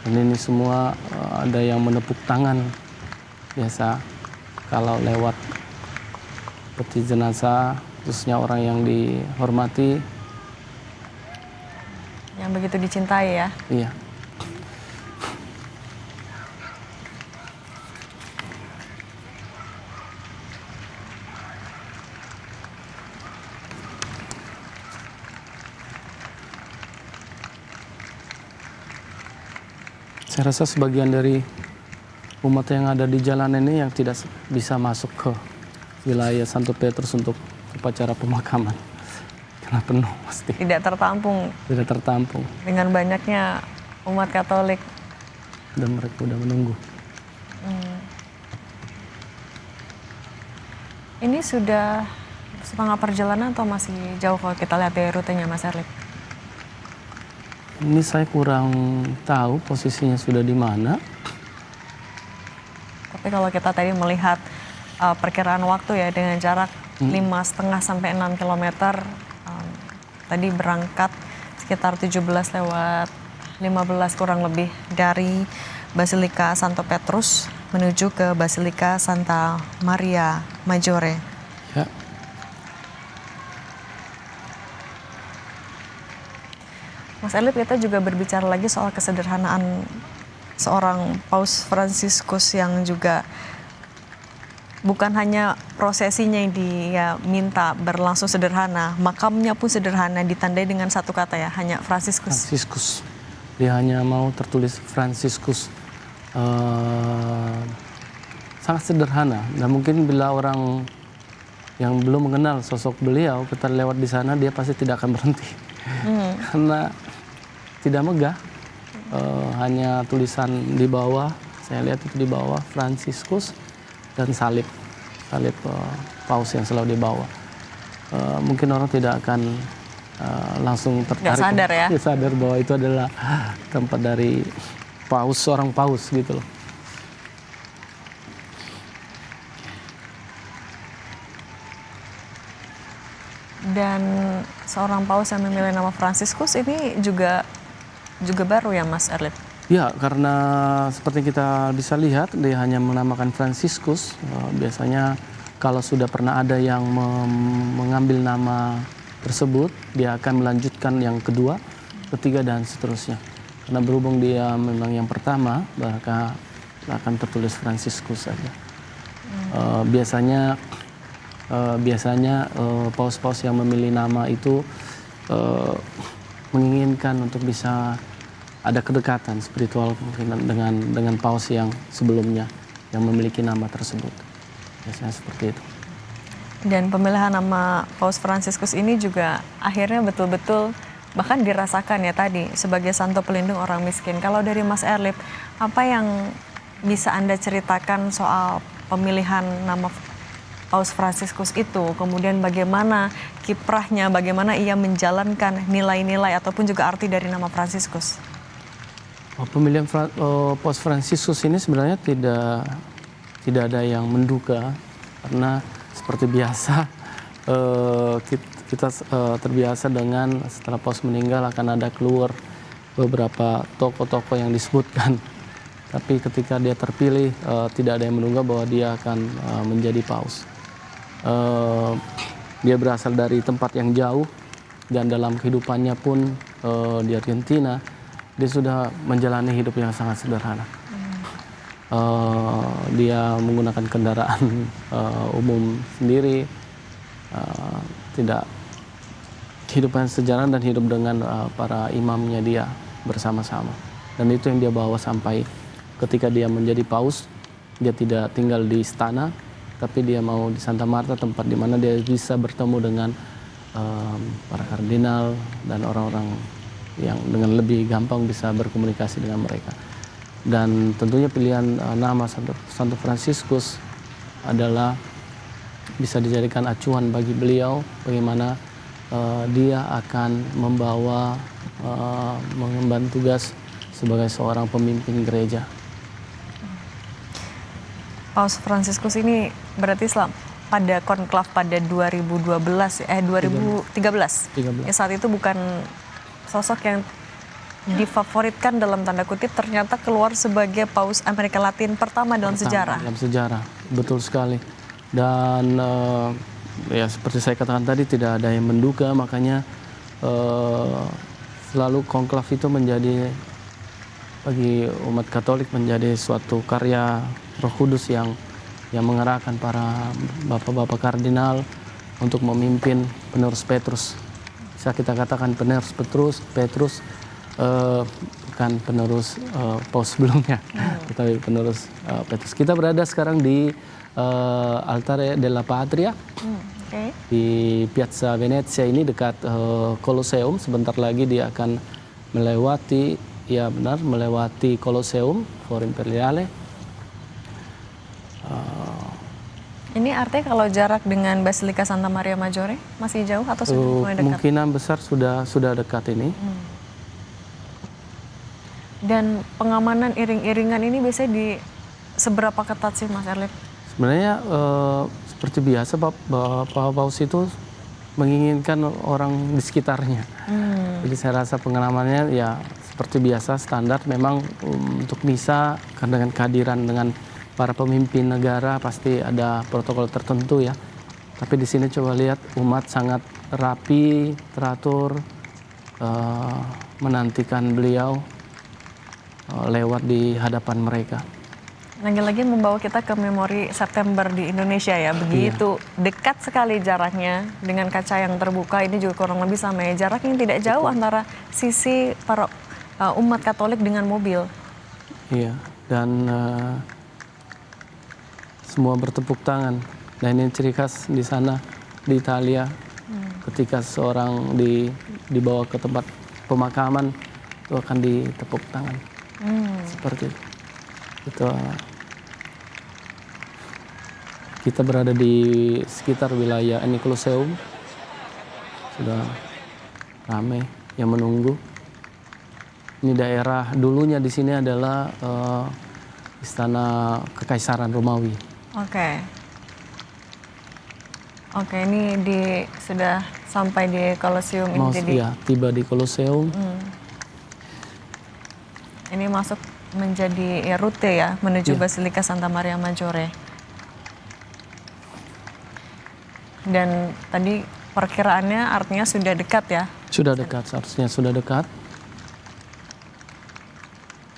Dan ini semua ada yang menepuk tangan biasa kalau lewat peti jenazah, khususnya orang yang dihormati. Yang begitu dicintai ya. Iya. Saya rasa sebagian dari umat yang ada di jalan ini yang tidak bisa masuk ke wilayah Santo Petrus untuk upacara pemakaman. Karena penuh pasti. Tidak tertampung. Tidak tertampung. Dengan banyaknya umat Katolik. Dan mereka udah menunggu. Ini sudah setengah perjalanan atau masih jauh kalau kita lihat dari rutenya Mas Erlik? Ini saya kurang tahu posisinya sudah di mana. Tapi kalau kita tadi melihat perkiraan waktu ya dengan jarak 5,5 sampai 6 km, tadi berangkat sekitar 17:15 kurang lebih dari Basilika Santo Petrus menuju ke Basilika Santa Maria Maggiore. Ya. Mas Erlik, kita juga berbicara lagi soal kesederhanaan seorang Paus Fransiskus yang juga bukan hanya prosesinya yang dia minta berlangsung sederhana, makamnya pun sederhana, ditandai dengan satu kata ya, hanya Fransiskus. Fransiskus. Dia hanya mau tertulis Fransiskus. Sangat sederhana. Dan mungkin bila orang yang belum mengenal sosok beliau, kita lewat di sana, dia pasti tidak akan berhenti. Karena tidak megah. Hanya tulisan di bawah, saya lihat itu di bawah, Fransiskus dan salib paus yang selalu dibawa. Mungkin orang tidak akan langsung tertarik. Nggak sadar ya? Sadar bahwa itu adalah tempat dari paus, seorang paus gitu loh. Dan seorang paus yang memilih nama Fransiskus ini juga baru ya Mas Erlik? Ya, karena seperti kita bisa lihat, dia hanya menamakan Fransiskus. Biasanya kalau sudah pernah ada yang mengambil nama tersebut, dia akan melanjutkan yang kedua, ketiga, dan seterusnya. Karena berhubung dia memang yang pertama, maka akan tertulis Fransiskus saja. Biasanya paus-paus yang memilih nama itu menginginkan untuk bisa ada kedekatan spiritual mungkin dengan paus yang sebelumnya yang memiliki nama tersebut. Biasanya seperti itu. Dan pemilihan nama Paus Fransiskus ini juga akhirnya betul-betul bahkan dirasakan ya tadi sebagai santo pelindung orang miskin. Kalau dari Mas Erlik, apa yang bisa Anda ceritakan soal pemilihan nama Paus Fransiskus itu? Kemudian bagaimana kiprahnya, bagaimana ia menjalankan nilai-nilai ataupun juga arti dari nama Fransiskus? Pemilihan Paus Fransiskus ini sebenarnya tidak ada yang menduga, karena seperti biasa kita terbiasa dengan setelah paus meninggal akan ada keluar beberapa tokoh-tokoh yang disebutkan. Tapi ketika dia terpilih tidak ada yang menduga bahwa dia akan menjadi paus. Dia berasal dari tempat yang jauh dan dalam kehidupannya pun di Argentina dia sudah menjalani hidup yang sangat sederhana. Dia menggunakan kendaraan umum sendiri, tidak kehidupan sederhana dan hidup dengan para imamnya dia bersama-sama. Dan itu yang dia bawa sampai ketika dia menjadi paus. Dia tidak tinggal di istana, tapi dia mau di Santa Marta, tempat di mana dia bisa bertemu dengan para kardinal dan orang-orang yang dengan lebih gampang bisa berkomunikasi dengan mereka. Dan tentunya pilihan nama Santo Fransiskus adalah bisa dijadikan acuan bagi beliau bagaimana dia akan membawa mengemban tugas sebagai seorang pemimpin gereja. Paus Fransiskus ini berarti pada konklav pada 2013. Ya saat itu bukan sosok yang difavoritkan dalam tanda kutip ternyata keluar sebagai Paus Amerika Latin pertama dalam sejarah. Dalam sejarah, betul sekali. Dan ya seperti saya katakan tadi, tidak ada yang menduga, makanya selalu konklav itu menjadi bagi umat Katolik menjadi suatu karya Roh Kudus yang mengerahkan para bapak-bapak kardinal untuk memimpin penerus Petrus. Bisa kita katakan penerus Petrus bukan penerus paus sebelumnya, tetapi penerus Petrus. Kita berada sekarang di Altare della Patria, di Piazza Venezia ini dekat Colosseum. Sebentar lagi dia akan melewati, ya benar, melewati Colosseum, Foro Imperiale. Ini artinya kalau jarak dengan Basilika Santa Maria Maggiore masih jauh atau sudah mulai dekat? Kemungkinan besar sudah dekat ini. Dan pengamanan iring-iringan ini biasanya di seberapa ketat sih Mas Erlip? Sebenarnya seperti biasa Pak Paus itu menginginkan orang di sekitarnya. Jadi saya rasa pengalamannya ya seperti biasa standar. Memang untuk misa dengan kehadiran dengan para pemimpin negara pasti ada protokol tertentu ya. Tapi di sini coba lihat umat sangat rapi, teratur, menantikan beliau lewat di hadapan mereka. Lagi-lagi membawa kita ke memori September di Indonesia ya. Begitu dekat sekali jaraknya dengan kaca yang terbuka. Ini juga kurang lebih sama ya. Jarak yang tidak jauh antara sisi para umat Katolik dengan mobil. Iya, dan semua bertepuk tangan. Dan ini ciri khas di sana, di Italia. Ketika seorang dibawa ke tempat pemakaman, itu akan ditepuk tangan. Seperti itu. Kita berada di sekitar wilayah ini Colosseum. Sudah ramai yang menunggu. Ini daerah dulunya di sini adalah istana Kekaisaran Romawi. Oke, ini sudah sampai di Colosseum ini. Jadi ya, tiba di Colosseum. Ini masuk menjadi rute ya menuju Basilika Santa Maria Maggiore. Dan tadi perkiraannya artinya sudah dekat ya? Sudah dekat, seharusnya sudah dekat.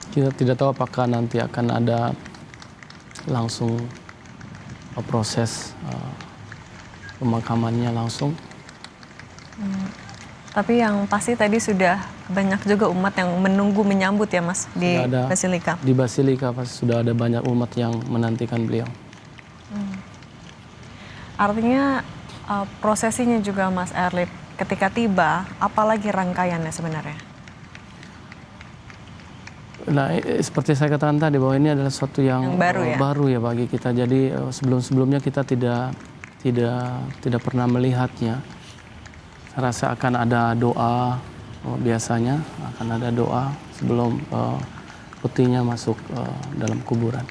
Kita tidak tahu apakah nanti akan ada langsung proses pemakamannya langsung. Tapi yang pasti tadi sudah banyak juga umat yang menunggu menyambut ya Mas di Basilika. Di Basilika pasti sudah ada banyak umat yang menantikan beliau. Artinya prosesinya juga Mas Erlip ketika tiba, apalagi rangkaiannya sebenarnya? Nah, seperti saya katakan tadi bahwa ini adalah sesuatu yang baru ya bagi kita. Jadi sebelum-sebelumnya kita tidak pernah melihatnya. Saya rasa akan ada doa, biasanya akan ada doa sebelum petinya masuk dalam kuburan.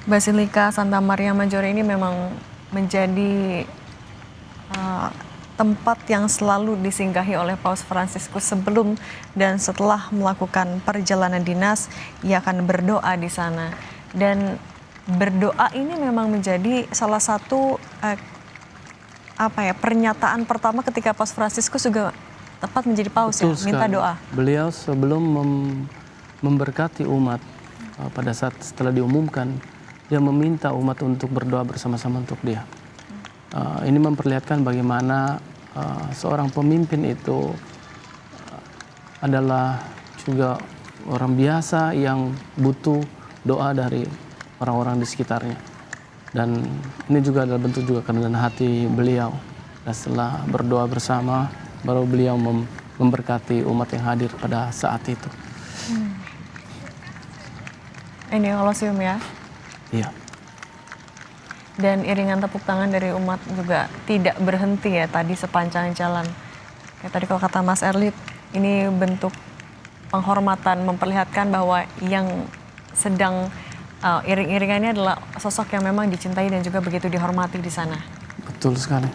Basilika Santa Maria Maggiore ini memang menjadi tempat yang selalu disinggahi oleh Paus Fransiskus sebelum dan setelah melakukan perjalanan dinas. Ia akan berdoa di sana, dan berdoa ini memang menjadi salah satu pernyataan pertama ketika Paus Fransiskus juga tepat menjadi paus. Betul ya, minta doa. Beliau sebelum memberkati umat pada saat setelah diumumkan, dia meminta umat untuk berdoa bersama-sama untuk dia. Ini memperlihatkan bagaimana seorang pemimpin itu adalah juga orang biasa yang butuh doa dari orang-orang di sekitarnya. Dan ini juga adalah bentuk juga kerendahan hati beliau. Dan setelah berdoa bersama, baru beliau memberkati umat yang hadir pada saat itu. Ini Colosseum ya? Iya. Dan iringan tepuk tangan dari umat juga tidak berhenti ya tadi sepanjang jalan. Kayak tadi kalau kata Mas Erlip, ini bentuk penghormatan, memperlihatkan bahwa yang sedang iring-iringannya adalah sosok yang memang dicintai dan juga begitu dihormati di sana. Betul sekali.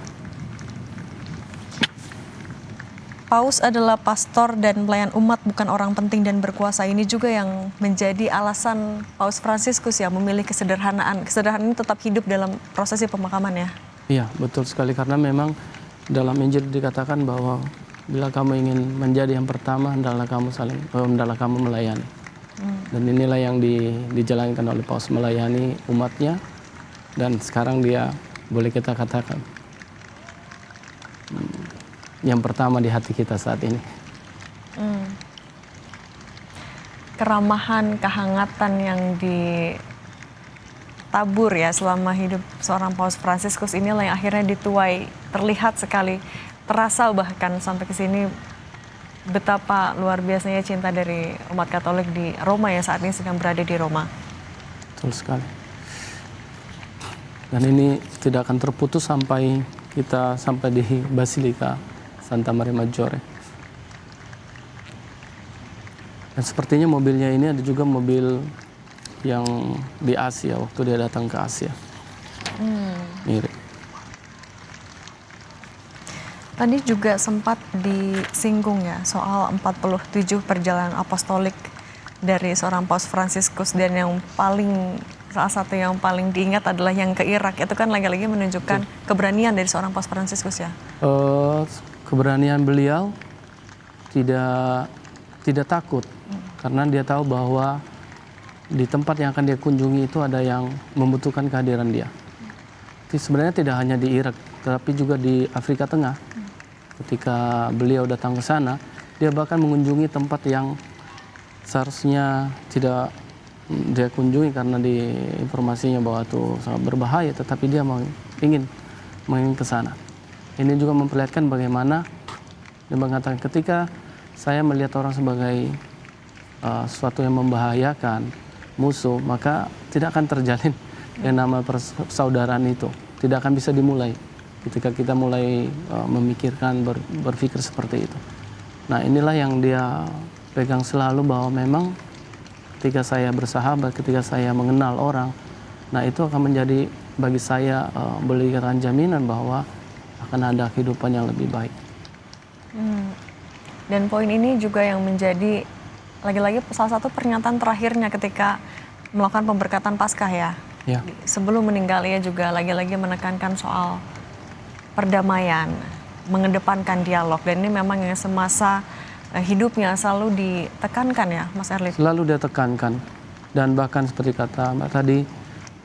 Paus adalah pastor dan pelayan umat, bukan orang penting dan berkuasa. Ini juga yang menjadi alasan Paus Fransiskus ya memilih kesederhanaan. Kesederhanaan ini tetap hidup dalam prosesi pemakaman ya. Iya, betul sekali, karena memang dalam Injil dikatakan bahwa bila kamu ingin menjadi yang pertama, hendaklah kamu melayani. Dan inilah yang dijalankan oleh Paus, melayani umatnya, dan sekarang dia boleh kita katakan yang pertama di hati kita saat ini. Keramahan, kehangatan yang ditabur ya selama hidup seorang Paus Fransiskus inilah yang akhirnya dituai, terlihat sekali, terasa bahkan sampai ke sini betapa luar biasanya cinta dari umat Katolik di Roma yang saat ini sedang berada di Roma. Betul sekali. Dan ini tidak akan terputus sampai kita sampai di Basilika Santa Maria Maggiore. Dan sepertinya mobilnya ini ada juga mobil yang di Asia waktu dia datang ke Asia. Mirip. Tadi juga sempat disinggung ya soal 47 perjalanan apostolik dari seorang Paus Fransiskus, dan yang salah satu yang paling diingat adalah yang ke Irak. Itu kan lagi-lagi menunjukkan keberanian dari seorang Paus Fransiskus ya. Keberanian beliau tidak takut, karena dia tahu bahwa di tempat yang akan dia kunjungi itu ada yang membutuhkan kehadiran dia. Sebenarnya tidak hanya di Irak, tetapi juga di Afrika Tengah. Ketika beliau datang ke sana, dia bahkan mengunjungi tempat yang seharusnya tidak dia kunjungi karena di informasinya bahwa itu sangat berbahaya, tetapi dia ingin ke sana. Ini juga memperlihatkan bagaimana dia mengatakan, ketika saya melihat orang sebagai sesuatu yang membahayakan, musuh, maka tidak akan terjalin yang nama persaudaraan itu, tidak akan bisa dimulai ketika kita mulai memikirkan, berpikir seperti itu. Nah, inilah yang dia pegang selalu, bahwa memang ketika saya bersahabat, ketika saya mengenal orang, nah itu akan menjadi bagi saya berikan jaminan bahwa akan ada kehidupan yang lebih baik. Dan poin ini juga yang menjadi lagi-lagi salah satu pernyataan terakhirnya ketika melakukan pemberkatan Paskah ya. Sebelum meninggal ia juga lagi-lagi menekankan soal perdamaian, mengedepankan dialog, dan ini memang yang semasa hidupnya selalu ditekankan ya Mas Erlif. Selalu dia tekankan, dan bahkan seperti kata Mbak tadi,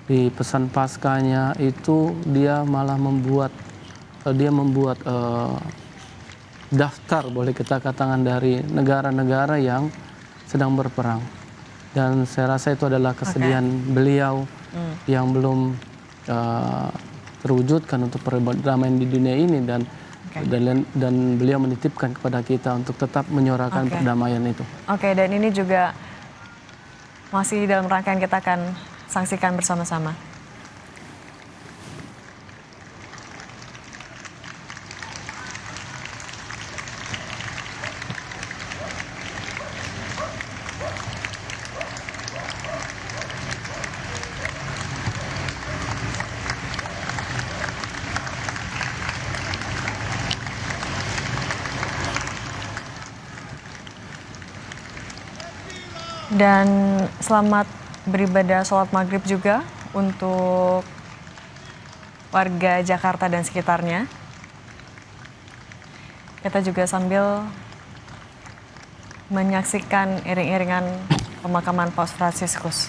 di pesan Paskahnya itu dia malah membuat daftar, boleh kita katakan, dari negara-negara yang sedang berperang. Dan saya rasa itu adalah kesedihan beliau yang belum terwujudkan untuk perdamaian di dunia ini, dan beliau menitipkan kepada kita untuk tetap menyuarakan perdamaian itu. Dan ini juga masih dalam rangkaian kita akan saksikan bersama-sama. Dan selamat beribadah sholat maghrib juga untuk warga Jakarta dan sekitarnya. Kita juga sambil menyaksikan iring-iringan pemakaman Paus Fransiskus.